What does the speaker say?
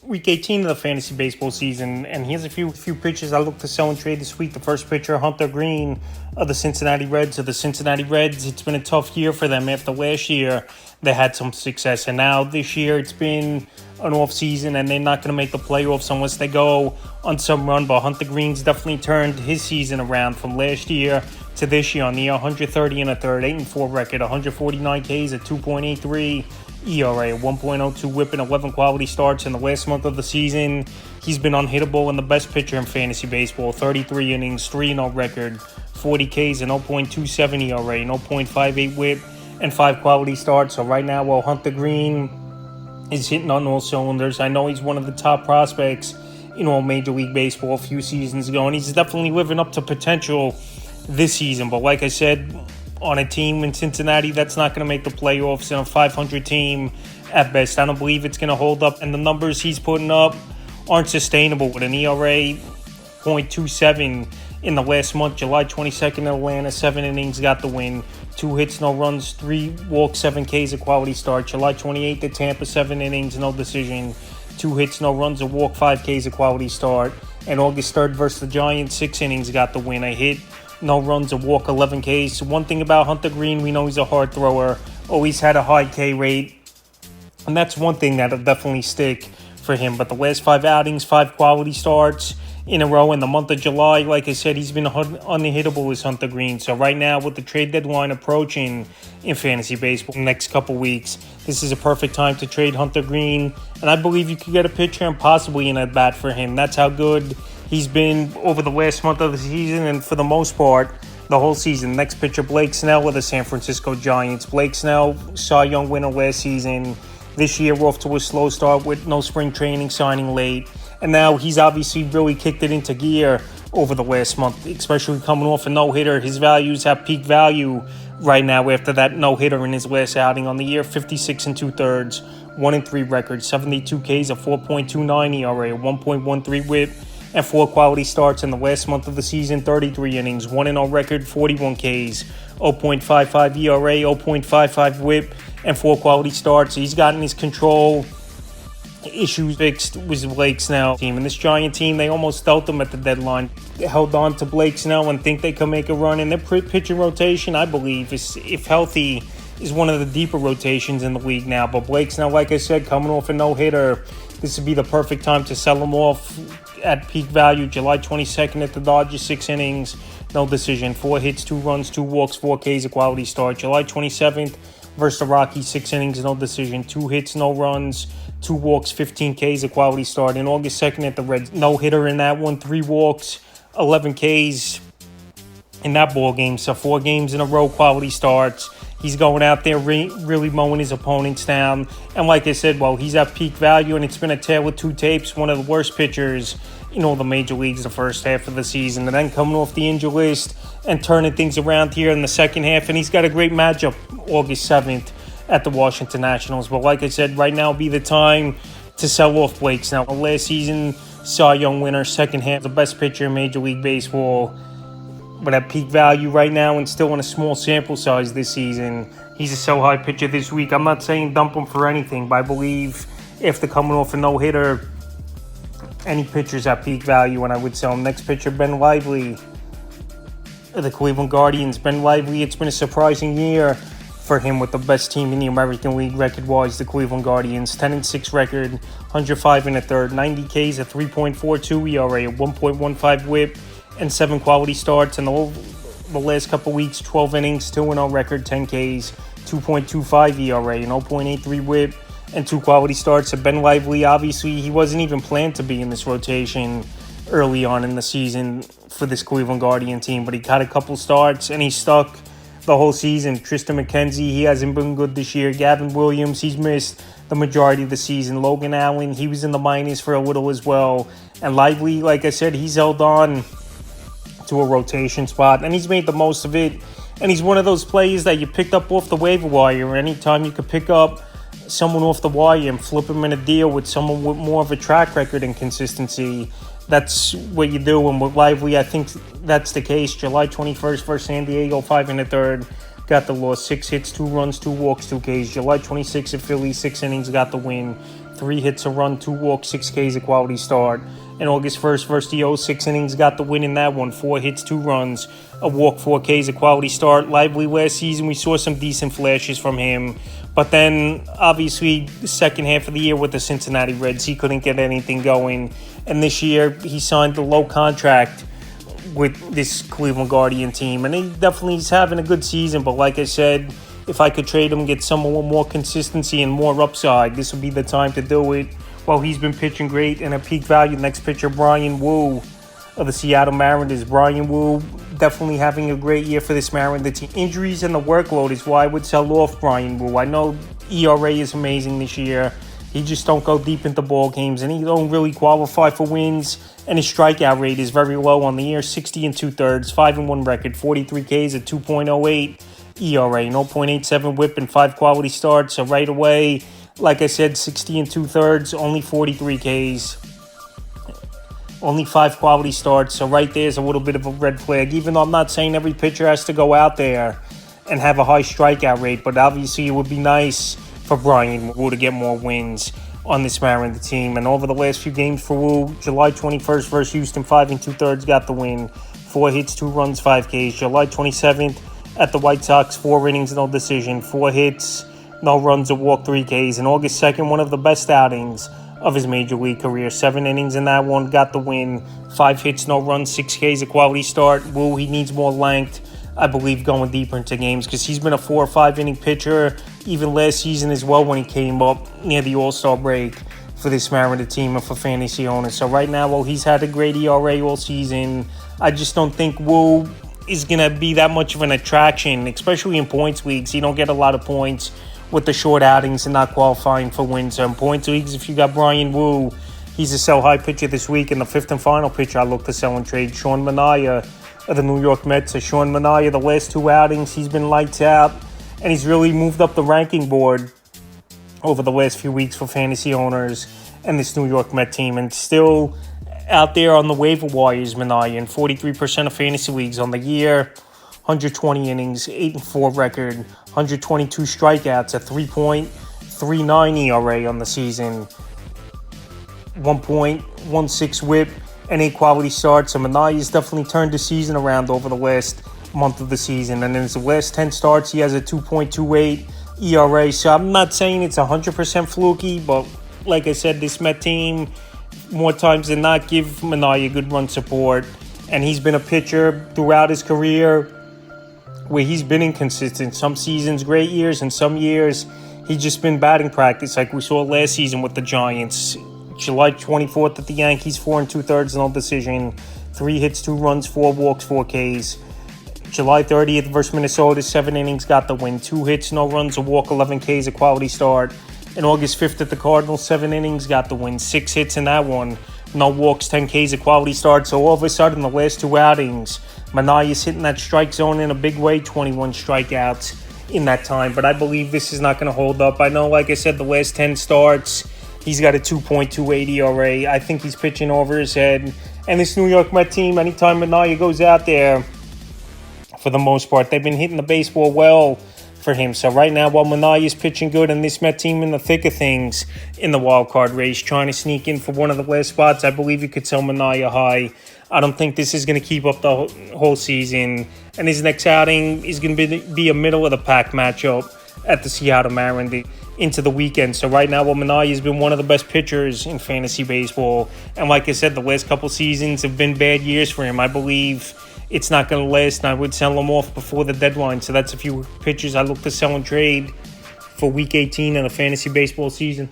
Week 18 of the fantasy baseball season, and here's a few pitchers I look to sell and trade this week. The first pitcher, Hunter Greene of the Cincinnati Reds. It's been a tough year for them. After last year, they had some success, and now this year it's been an off season, and they're not going to make the playoffs unless they go on some run. But Hunter Greene's definitely turned his season around from last year to this year. On the year, 130 and a third, 8-4 record, 149 Ks at 2.83 ERA, 1.02 whip, and 11 quality starts in the last month of the season. He's been unhittable and the best pitcher in fantasy baseball. 33 innings, 3-0 record, 40 Ks, and 0.27 ERA, 0.58 whip, and 5 quality starts. So right now, while Hunter Greene is hitting on all cylinders, I know he's one of the top prospects in all Major League Baseball a few seasons ago, and he's definitely living up to potential this season. But like I said, on a team in Cincinnati that's not going to make the playoffs, and a 500 team at best, I don't believe it's going to hold up. And the numbers he's putting up aren't sustainable, with an ERA .27 in the last month. July 22nd in Atlanta, 7 innings, got the win. 2 hits, no runs, 3 walks, 7 Ks, a quality start. July 28th at Tampa, 7 innings, no decision. 2 hits, no runs, a walk, 5 Ks, a quality start. And August 3rd versus the Giants, 6 innings, got the win. A hit, no runs, a walk, 11 Ks. One thing about Hunter Greene, we know he's a hard thrower, always had a high K rate, and that's one thing that'll definitely stick for him. But the last 5 outings, 5 quality starts in a row in the month of July, like I said, he's been unhittable as Hunter Greene. So right now, with the trade deadline approaching in fantasy baseball in the next couple weeks, this is a perfect time to trade Hunter Greene, and I believe you could get a pitcher and possibly an at-bat for him. That's how good he's been over the last month of the season, and for the most part, the whole season. Next pitcher, Blake Snell of the San Francisco Giants. Blake Snell, Cy Young winner last season. This year, off to a slow start with no spring training, signing late. And now he's obviously really kicked it into gear over the last month, especially coming off a no-hitter. His values have peak value right now after that no-hitter in his last outing. On the year, 56 2/3, 1-3 record, 72 Ks, a 4.29 ERA, 1.13 whip, and 4 quality starts in the last month of the season. 33 innings, 1-0 record, 41 Ks, 0.55 ERA, 0.55 whip, and 4 quality starts. He's gotten his control issues fixed with Blake Snell team. And this Giant team, they almost dealt him at the deadline. They held on to Blake Snell and think they can make a run. And their pitching rotation, I believe, is, if healthy, is one of the deeper rotations in the league now. But Blake Snell, like I said, coming off a no-hitter, this would be the perfect time to sell him off at peak value. July 22nd at the Dodgers, 6 innings, no decision, 4 hits, 2 runs, 2 walks, 4 Ks, a quality start. July 27th versus the Rockies, 6 innings, no decision, 2 hits, no runs, 2 walks, 15 Ks, a quality start. And August 2nd at the Reds, no hitter in that one, 3 walks, 11 Ks in that ball game. So 4 games in a row, quality starts. He's going out there really mowing his opponents down. And like I said, well, he's at peak value, and it's been a tale of 2 tapes. One of the worst pitchers in all the major leagues the first half of the season, and then coming off the injury list and turning things around here in the second half. And he's got a great matchup August 7th at the Washington Nationals. But like I said, right now would be the time to sell off Blake Snell. Last season, Cy Young winner, second half, the best pitcher in Major League Baseball. But at peak value right now, and still in a small sample size this season, he's a sell-high pitcher this week. I'm not saying dump him for anything, but I believe after coming off a no-hitter, any pitcher's at peak value, and I would sell him. Next pitcher, Ben Lively of the Cleveland Guardians. Ben Lively, it's been a surprising year for him with the best team in the American League record-wise, the Cleveland Guardians. 10-6 record, 105 1/3, 90 Ks, a 3.42 ERA, a 1.15 whip, and 7 quality starts. In the last couple weeks, 12 innings, 2-0 record, 10 Ks, 2.25 ERA, an 0.83 whip, and 2 quality starts. So Ben Lively, obviously, he wasn't even planned to be in this rotation early on in the season for this Cleveland Guardian team, but he got a couple starts, and he stuck the whole season. Tristan McKenzie, he hasn't been good this year. Gavin Williams, he's missed the majority of the season. Logan Allen, he was in the minors for a little as well. And Lively, like I said, he's held on to a rotation spot, and he's made the most of it. And he's one of those players that you picked up off the waiver wire. Anytime you could pick up someone off the wire and flip him in a deal with someone with more of a track record and consistency, that's what you do. And with Lively, I think that's the case. July 21st versus San Diego, 5 1/3, got the loss. 6 hits, 2 runs, 2 walks, 2 Ks. July 26th at Philly, 6 innings, got the win. 3 hits, a run, 2 walks, 6 Ks, a quality start. And August 1st versus the O's, 6 innings, got the win in that one. 4 hits, 2 runs, a walk, 4 Ks, a quality start. Lively last season, we saw some decent flashes from him. But then, obviously, the second half of the year with the Cincinnati Reds, he couldn't get anything going. And this year, he signed the low contract with this Cleveland Guardian team. And he definitely is having a good season. But like I said, if I could trade him, get someone with more consistency and more upside, this would be the time to do it. Well, he's been pitching great and at peak value. Next pitcher, Bryan Woo of the Seattle Mariners. Bryan Woo definitely having a great year for this Mariners team. Injuries and the workload is why I would sell off Bryan Woo. I know ERA is amazing this year. He just don't go deep into ball games, and he don't really qualify for wins. And his strikeout rate is very low on the year, 60 2/3, 5-1 record, 43 Ks at 2.08 ERA, 0.87 WHIP, and 5 quality starts. So right away, like I said, 60 2/3, only 43 Ks. Only 5 quality starts, so right there's a little bit of a red flag. Even though I'm not saying every pitcher has to go out there and have a high strikeout rate, but obviously it would be nice for Bryan Woo to get more wins on this Mariners team. And over the last few games for Woo, July 21st versus Houston, 5 2/3 got the win. 4 hits, 2 runs, 5 Ks. July 27th at the White Sox, 4 innings, no decision. 4 hits, no runs, a walk, 3 Ks. And August 2nd, one of the best outings of his major league career. 7 innings in that one, got the win. 5 hits, no runs, 6 Ks, a quality start. Woo, he needs more length, I believe, going deeper into games, because he's been a 4 or 5 inning pitcher even last season as well when he came up near the All-Star break for this Mariners team and for fantasy owners. So right now, while he's had a great ERA all season, I just don't think Woo is going to be that much of an attraction, especially in points leagues. You don't get a lot of points with the short outings and not qualifying for wins. So in points leagues, if you got Bryan Woo, he's a sell high pitcher this week. And the 5th and final pitcher I look to sell and trade, Sean Manaea of the New York Mets. So Sean Manaea, the last 2 outings, he's been lights out, and he's really moved up the ranking board over the last few weeks for fantasy owners and this New York Mets team. And still out there on the waiver wires, Manaea, in 43% of fantasy leagues on the year. 120 innings, 8-4 record, 122 strikeouts, a 3.39 ERA on the season, 1.16 WHIP, and 8 quality starts. So Manaea's definitely turned the season around over the last month of the season. And in his last 10 starts, he has a 2.28 ERA. So I'm not saying it's 100% fluky, but like I said, this Met team, more times than not, give Manaea good run support. And he's been a pitcher throughout his career where he's been inconsistent. Some seasons, great years, and some years he's just been batting practice, like we saw last season with the Giants. July 24th at the Yankees, 4 2/3, no decision. 3 hits, 2 runs, 4 walks, 4 Ks. July 30th versus Minnesota, 7 innings, got the win. 2 hits, no runs, a walk, 11 Ks, a quality start. And August 5th at the Cardinals, 7 innings, got the win. 6 hits in that one, no walks, 10 Ks, a quality start. So all of a sudden, the last 2 outings, Manaea's hitting that strike zone in a big way, 21 strikeouts in that time. But I believe this is not going to hold up. I know, like I said, the last 10 starts, he's got a 2.28 ERA. I think he's pitching over his head. And this New York Mets team, anytime Manaea goes out there, for the most part, they've been hitting the baseball well for him. So right now, while Manaea is pitching good and this Met team in the thick of things in the wild card race, trying to sneak in for one of the last spots, I believe you could sell Manaea high. I don't think this is going to keep up the whole season. And his next outing is going to be a middle-of-the-pack matchup at the Seattle Mariners into the weekend. So right now, while Manaea has been one of the best pitchers in fantasy baseball, and like I said, the last couple seasons have been bad years for him, I believe it's not going to last, and I would sell him off before the deadline. So that's a few pitchers I look to sell and trade for Week 18 of the fantasy baseball season.